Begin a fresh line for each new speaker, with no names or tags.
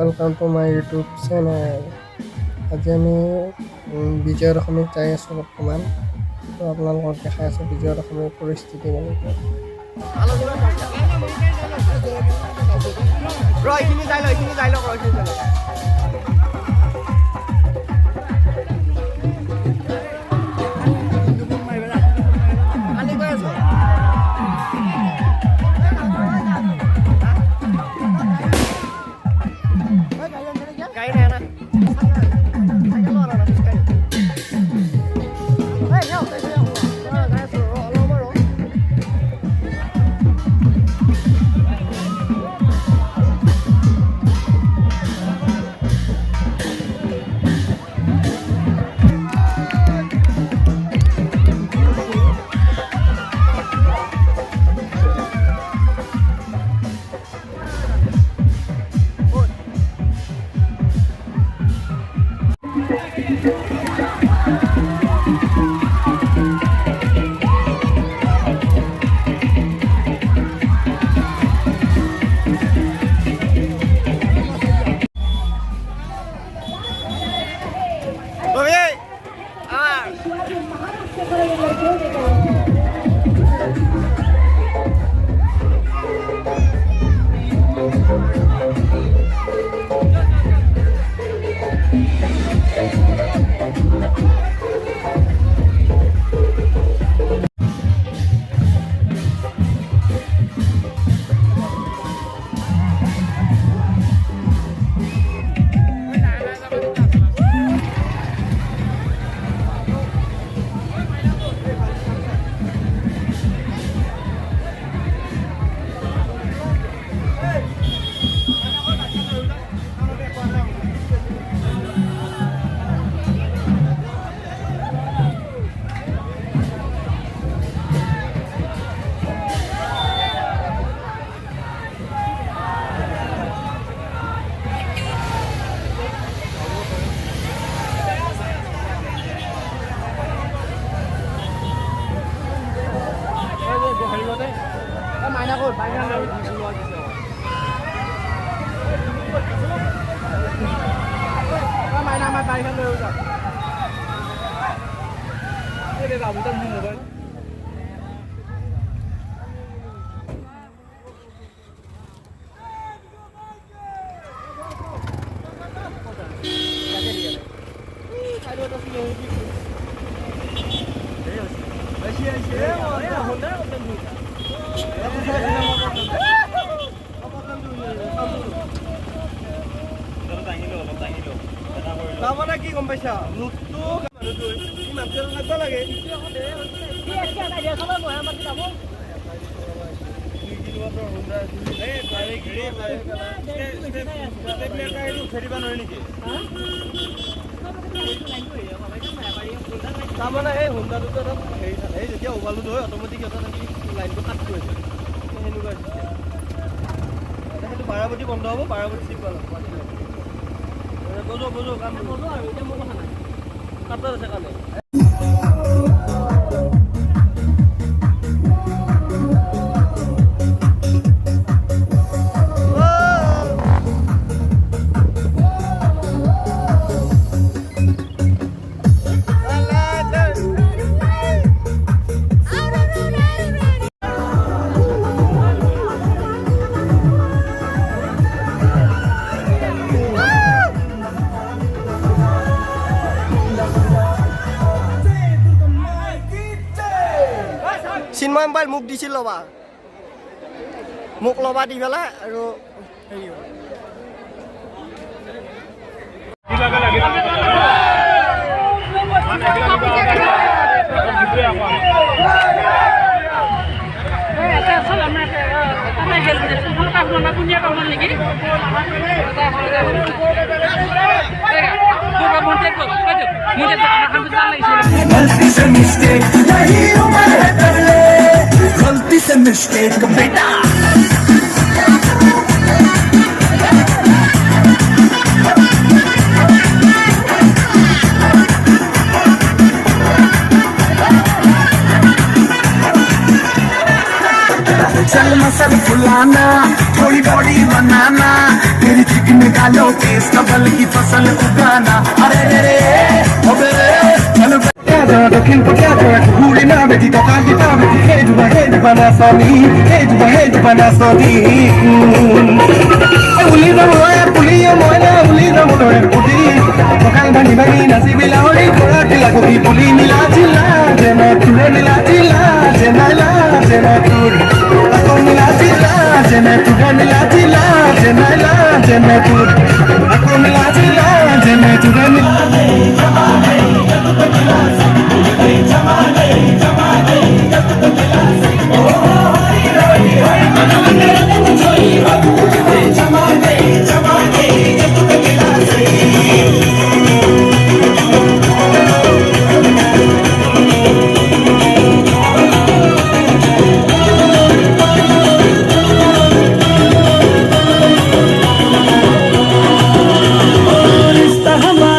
Welcome to my YouTube channel. আজি আমি বিজয় দশমীত যাই আছোঁ বৰ্তমান। তো আপোনালোকক দেখাই আছোঁ বিজয় দশমীৰ পৰিস্থিতি কেনেকুৱা।
Kamu ki gom paisa nutu nutu iman tel nagba lage তাৰমানে এই হোন্ডাটো এটা হেৰি থাকে এই যেতিয়া ওভাৰলোড হয় অটোমেটিক এটা নাকি লাইনটো কাট কৰি আছে সেনেকুৱা সেইটো বাৰাবতী বন্ধ হ'ব বাৰাবতী চিপ পালা বজো কাম বজো আৰু এতিয়া মোৰ কথা নাই কাটত আছে কাৰণে চিন্ময় মোবাইল মোক দিছিল ল'বা মোক ল'বা দি পেলাই আৰু হেৰি
गलती से मिस्टेक नहीं उम्र है कर ले गलती से मिस्टेक बेटा चल मसल फुलाना थोड़ी बॉडी बनाना तेरी चिकन गालों के सबल की फसल उगाना अरे रे रे अबे चलो दक्षिण को क्या घूरी ना बेटी तो काली ना बेटी हेज बना सोनी उली ना मोया पुलियो मोया उली ना मोया पुटी मकान बनी बनी नसी बिलावड़ी कोड़ा तिला को की पुली नीला चिल्ला जेना तुरे नीला चिल्ला जेना ला जेना तुर ako nila sila जेना तुरे नीला चिल्ला जेना ला जेना तुर ako nila sila जेना तुरे नीला जमाने